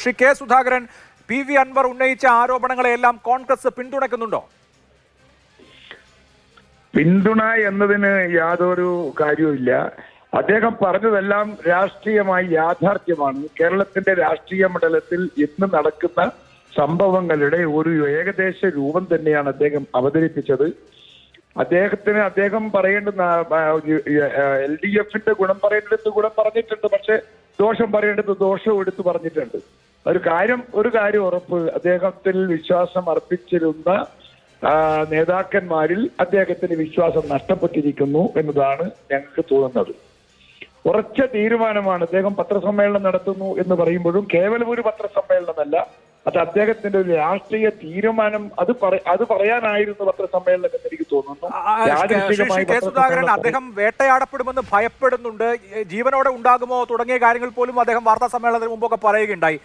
ശ്രീ കെ സുധാകരൻ, പി വി അൻവർ ഉന്നയിച്ച ആരോപണങ്ങളെല്ലാം കോൺഗ്രസ് പിന്തുണയ്ക്കുന്നുണ്ടോ? പിന്തുണ എന്നതിന് യാതൊരു കാര്യവുമില്ല. അദ്ദേഹം പറഞ്ഞതെല്ലാം രാഷ്ട്രീയമായി യാഥാർത്ഥ്യമാണ്. കേരളത്തിന്റെ രാഷ്ട്രീയ മണ്ഡലത്തിൽ ഇന്ന് നടക്കുന്ന സംഭവങ്ങളുടെ ഒരു ഏകദേശ രൂപം തന്നെയാണ് അദ്ദേഹം അവതരിപ്പിച്ചത്. അദ്ദേഹം പറയേണ്ടുന്ന LDFന്റെ ഗുണം പറയേണ്ടത് ഗുണം പറഞ്ഞിട്ടുണ്ട്, പക്ഷെ ദോഷം പറയേണ്ടത് ദോഷവും എടുത്തു പറഞ്ഞിട്ടുണ്ട്. ഒരു കാര്യം ഉറപ്പ്, അദ്ദേഹത്തിൽ വിശ്വാസം അർപ്പിച്ചിരുന്ന നേതാക്കന്മാരിൽ അദ്ദേഹത്തിന് വിശ്വാസം നഷ്ടപ്പെട്ടിരിക്കുന്നു എന്നതാണ് ഞങ്ങൾക്ക് തോന്നുന്നത്. ഉറച്ച തീരുമാനമാണ്. അദ്ദേഹം പത്രസമ്മേളനം നടത്തുന്നു എന്ന് പറയുമ്പോഴും കേവലം ഒരു പത്രസമ്മേളനമല്ല, അത് അദ്ദേഹത്തിന്റെ ഒരു രാഷ്ട്രീയ തീരുമാനം. അത് പറയാനായിരുന്നു പത്രസമ്മേളനം എന്ന് എനിക്ക് തോന്നുന്നു. കെ സുധാകരൻ, അദ്ദേഹം വേട്ടയാടപ്പെടുമെന്ന് ഭയപ്പെടുന്നുണ്ട്, ജീവനോടെ ഉണ്ടാകുമോ തുടങ്ങിയ കാര്യങ്ങൾ പോലും അദ്ദേഹം വാർത്താ സമ്മേളനത്തിന് മുമ്പൊക്കെ പറയുകയുണ്ടായി.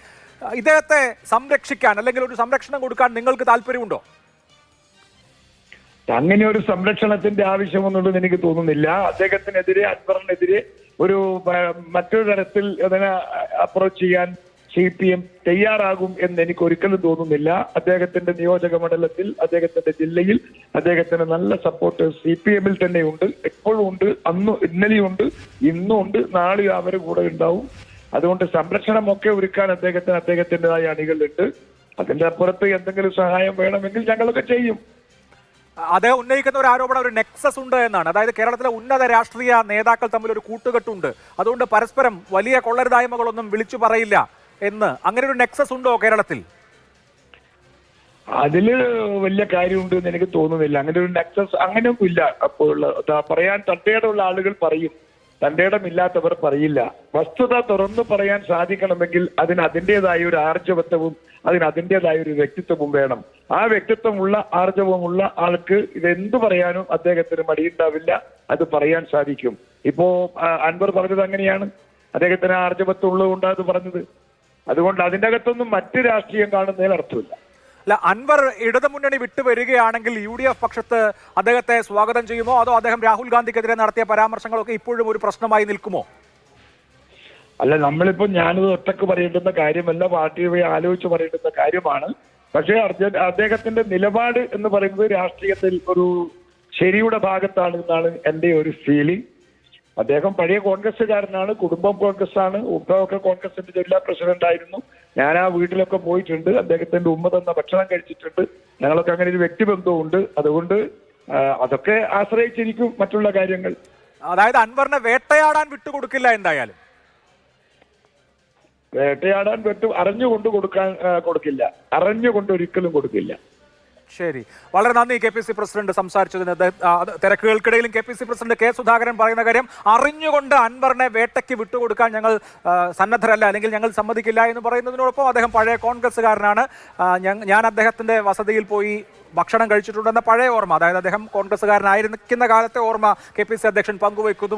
ഇദ്ദേഹത്തെ സംരക്ഷിക്കാൻ അല്ലെങ്കിൽ ഒരു സംരക്ഷണം കൊടുക്കാൻ നിങ്ങൾക്ക് താല്പര്യമുണ്ടോ? അങ്ങനെ ഒരു സംരക്ഷണത്തിന്റെ ആവശ്യമൊന്നുണ്ടെന്ന് എനിക്ക് തോന്നുന്നില്ല. അദ്ദേഹത്തിനെതിരെ, അൻവറിനെതിരെ മറ്റൊരു തരത്തിൽ അതിനെ അപ്രോച്ച് ചെയ്യാൻ CPM തയ്യാറാകും എന്ന് എനിക്ക് ഒരിക്കലും തോന്നുന്നില്ല. അദ്ദേഹത്തിന്റെ നിയോജക മണ്ഡലത്തിൽ, അദ്ദേഹത്തിന്റെ ജില്ലയിൽ അദ്ദേഹത്തിന് നല്ല സപ്പോർട്ട് CPMൽ തന്നെയുണ്ട്, എപ്പോഴും ഉണ്ട്, ഇന്നലെയുണ്ട്, ഇന്നും ഉണ്ട്, നാളെയും അവര് കൂടെ ഉണ്ടാവും. അതുകൊണ്ട് സംരക്ഷണമൊക്കെ ഒരുക്കാൻ അദ്ദേഹത്തിൻ്റെതായ അണികളുണ്ട്. അതിന്റെ അപ്പുറത്ത് എന്തെങ്കിലും സഹായം വേണമെങ്കിൽ ഞങ്ങളൊക്കെ ചെയ്യും. അദ്ദേഹം ഉന്നയിക്കുന്ന ഒരു ആരോപണം ഒരു നെക്സസ് ഉണ്ട് എന്നാണ്. അതായത് കേരളത്തിലെ ഉന്നത രാഷ്ട്രീയ നേതാക്കൾ തമ്മിൽ ഒരു കൂട്ടുകെട്ടുണ്ട്, അതുകൊണ്ട് പരസ്പരം വലിയ കൊള്ളരുതായ്മകളൊന്നും വിളിച്ചു പറയില്ല എന്ന്. അങ്ങനെ ഒരു നെക്സസ് ഉണ്ടോ കേരളത്തിൽ? അതില് വലിയ കാര്യമുണ്ട് എന്ന് എനിക്ക് തോന്നുന്നില്ല. അങ്ങനെ ഒരു നെക്സസ് അങ്ങനെയൊന്നും ഇല്ല. അപ്പോൾ പറയാൻ തന്റേടമുള്ള ആളുകൾ പറയും, തന്റേടമില്ലാത്തവർ പറയില്ല. വസ്തുത തുറന്നു പറയാൻ സാധിക്കണമെങ്കിൽ അതിൻ്റെതായ ഒരു ആർജവത്വവും അതിൻ്റെതായ ഒരു വ്യക്തിത്വവും വേണം. ആ വ്യക്തിത്വമുള്ള ആർജവമുള്ള ആൾക്ക് ഇതെന്തു പറയാനും അദ്ദേഹത്തിന് മടിയുണ്ടാവില്ല, അത് പറയാൻ സാധിക്കും. ഇപ്പോ അൻവർ പറഞ്ഞത് അങ്ങനെയാണ്, അദ്ദേഹത്തിന് ആർജവത്വം ഉള്ളതുകൊണ്ടാണ് അത് പറഞ്ഞത്. അതുകൊണ്ട് അതിൻ്റെ അകത്തൊന്നും മറ്റ് രാഷ്ട്രീയം കാണുന്നതിൽ അർത്ഥമില്ല. അല്ല, അൻവർ ഇടതുമുന്നണി വിട്ടുവരികയാണെങ്കിൽ UDF പക്ഷത്ത് അദ്ദേഹത്തെ സ്വാഗതം ചെയ്യുമോ, അതോ അദ്ദേഹം രാഹുൽ ഗാന്ധിക്കെതിരെ നടത്തിയ പരാമർശങ്ങളൊക്കെ ഇപ്പോഴും ഒരു പ്രശ്നമായി നിൽക്കുമോ? അല്ല, ഞാനിത് ഒറ്റക്ക് പറയേണ്ടുന്ന കാര്യമല്ല, പാർട്ടിയുമായി ആലോചിച്ച് പറയേണ്ടുന്ന കാര്യമാണ്. പക്ഷേ അദ്ദേഹത്തിന്റെ നിലപാട് എന്ന് പറയുന്നത് രാഷ്ട്രീയത്തിൽ ഒരു ശരിയുടെ ഭാഗത്താണ് എന്നാണ് എൻ്റെ ഒരു ഫീലിംഗ്. അദ്ദേഹം പഴയ കോൺഗ്രസ്സുകാരനാണ്, കുടുംബം കോൺഗ്രസ്സാണ്, ഉമ്മയൊക്കെ കോൺഗ്രസിന്റെ ജില്ലാ പ്രസിഡന്റ് ആയിരുന്നു. ഞാൻ ആ വീട്ടിലൊക്കെ പോയിട്ടുണ്ട്, അദ്ദേഹത്തിന്റെ ഉമ്മ തന്ന ഭക്ഷണം കഴിച്ചിട്ടുണ്ട്. ഞങ്ങളൊക്കെ അങ്ങനെ ഒരു വ്യക്തിബന്ധമുണ്ട്. അതുകൊണ്ട് അതൊക്കെ ആശ്രയിച്ചിരിക്കും മറ്റുള്ള കാര്യങ്ങൾ. അതായത് അൻവറിനെ വേട്ടയാടാൻ വിട്ടുകൊടുക്കില്ല, എന്തായാലും വേട്ടയാടാൻ അറിഞ്ഞുകൊണ്ട് കൊടുക്കില്ല, അറിഞ്ഞുകൊണ്ട് ഒരിക്കലും കൊടുക്കില്ല. ശരി, വളരെ നന്ദി KPC പ്രസിഡന്റ് സംസാരിച്ചതിന്. തിരക്കുകൾക്കിടയിലും KPC പ്രസിഡന്റ് കെ സുധാകരൻ പറയുന്ന കാര്യം, അറിഞ്ഞുകൊണ്ട് അൻവറിനെ വേട്ടയ്ക്ക് വിട്ടുകൊടുക്കാൻ ഞങ്ങൾ സന്നദ്ധരല്ല, അല്ലെങ്കിൽ ഞങ്ങൾ സമ്മതിക്കില്ല എന്ന് പറയുന്നതിനോടൊപ്പം അദ്ദേഹം പഴയ കോൺഗ്രസ്സുകാരനാണ്. ഞാൻ അദ്ദേഹത്തിന്റെ വസതിയിൽ പോയി ഭക്ഷണം കഴിച്ചിട്ടുണ്ടെന്ന പഴയ ഓർമ്മ, അതായത് അദ്ദേഹം കോൺഗ്രസ്സുകാരനായിരിക്കുന്ന കാലത്തെ ഓർമ്മ KPC അധ്യക്ഷൻ പങ്കുവയ്ക്കുന്നു.